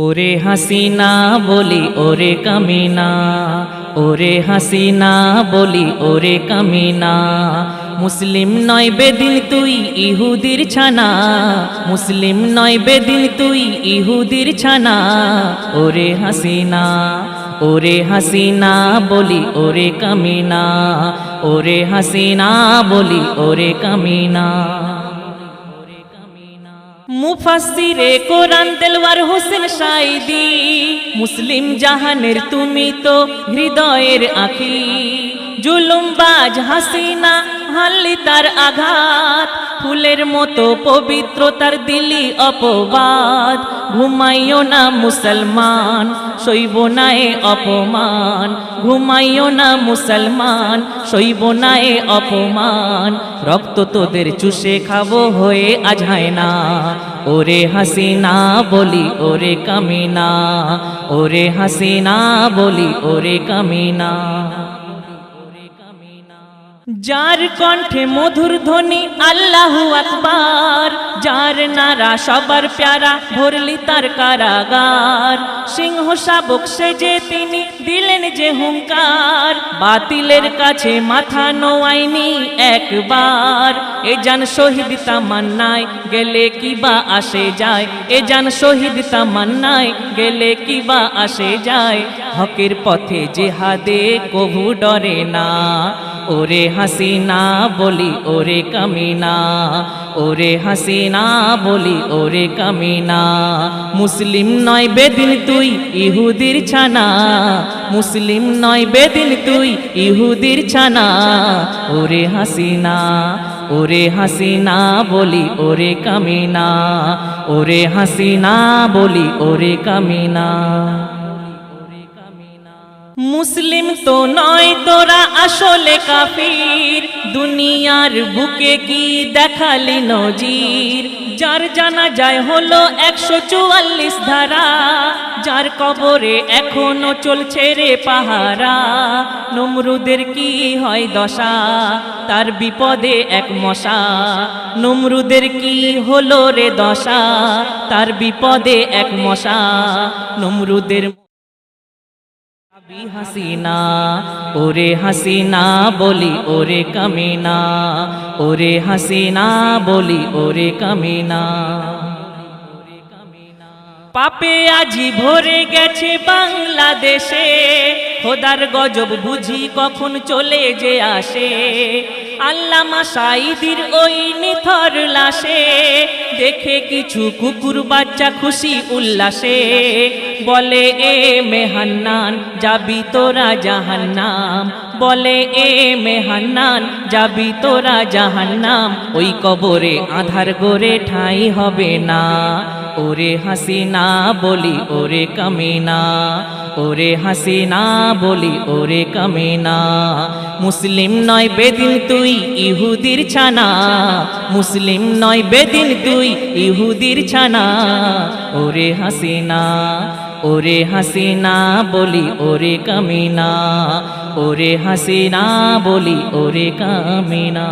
ওরে হাসিনা বলি ওরে কামিনা, ওরে হাসিনা বলি ওরে কামিনা। মুসলিম নয় বেদিন তুই ইহুদির ছানা, মুসলিম নয় বেদিন তুই ইহুদির ছানা। ওরে হাসিনা, ওরে হাসিনা বলি ওরে কামিনা, ওরে হাসিনা বলি ওরে কামিনা। মুফাসসিরে কোরআন দেলওয়ার হোসেন সাইদি, মুসলিম জাহানের তুমি তো হৃদয়ের আঁখি। জুলুমবাজ হাসিনা হানলি তার আঘাত, ফুলের মতো পবিত্র তার দিলি অপবাদ। ঘুমাইও না মুসলমান, সইব না এ অপমান। ঘুমাইও না মুসলমান, সইব না এ অপমান। রক্ত তোদের চুষে খাবো হয়ে আজ হয় না। ওরে হাসিনা বলি ওরে কামিনা, ওরে হাসিনা বলি ওরে কামিনা। যার কণ্ঠে মধুর ধ্বনি আল্লাহু আকবার, যার নারা সবার প্যারা ভরলি তার কারাগার। সিংহ শাবক সেজে তিনি দিলেন যে হুঙ্কার, বাতিলের কাছে মাথা নোয়াইনি একবার। এ জান শহীদ তামান্নায় গেলে কিবা আসে যায়, এ জান শহীদ তামান্নায় গেলে কিবা আসে যায়। হকের পথে জিহাদে কভু ডরে না। ওরে হাসিনা বলি ওরে কামিনা, ওরে হাসিনা বলি ওরে কামিনা। মুসলিম নয় বেদিন তুই ইহুদির ছানা, মুসলিম নয় বেদিন তুই ইহুদির ছানা। ওরে হাসিনা, ওরে হাসিনা বলি ওরে কামিনা, ওরে হাসিনা বলি ওরে কামিনা। মুসলিম তো নয় তোরা আসলে কাফির, দুনিয়ার বুকে কি দেখালি নজির। যার জানা যায় হলো 144 ধারা, যার কবরে এখনো চলছে রে পাহারা। নমরুদের কি হয় দশা, তার বিপদে এক মশা। নমরুদের কি হলো রে দশা, তার বিপদে এক মশা। নমরুদের হাসিনা, ওরে হাসিনা বলি ওরে কামিনা, ওরে হাসিনা বলি ওরে কামিনা। পাপে আজি ভরে গেছে বাংলাদেশে, খোদার গজব বুঝি কখন চলে যে আসে। আল্লামা সাঈদীর ওই নিথর লাশে দেখে কিছু কুকুর বাচ্চা খুশি উল্লাসে। বলে এ মেহান্নান যাবি তোরা জাহান্নাম, বলে এ মেহান্নান যাবি তোরা জাহান্নাম। ওই কবরে আধার গড়ে ঠাঁই হবে না। ওরে হাসিনা বলি ওরে কামিনা, ওরে হাসিনা বলি ওরে কামিনা। মুসলিম নয় বেদিন তুই ইহুদির ছানা, মুসলিম নয় বেদিন তুই ইহুদির ছানা। ওরে হাসিনা, ওরে হাসিনা বলি ওরে কামিনা, ওরে হাসিনা বলি ওরে কামিনা।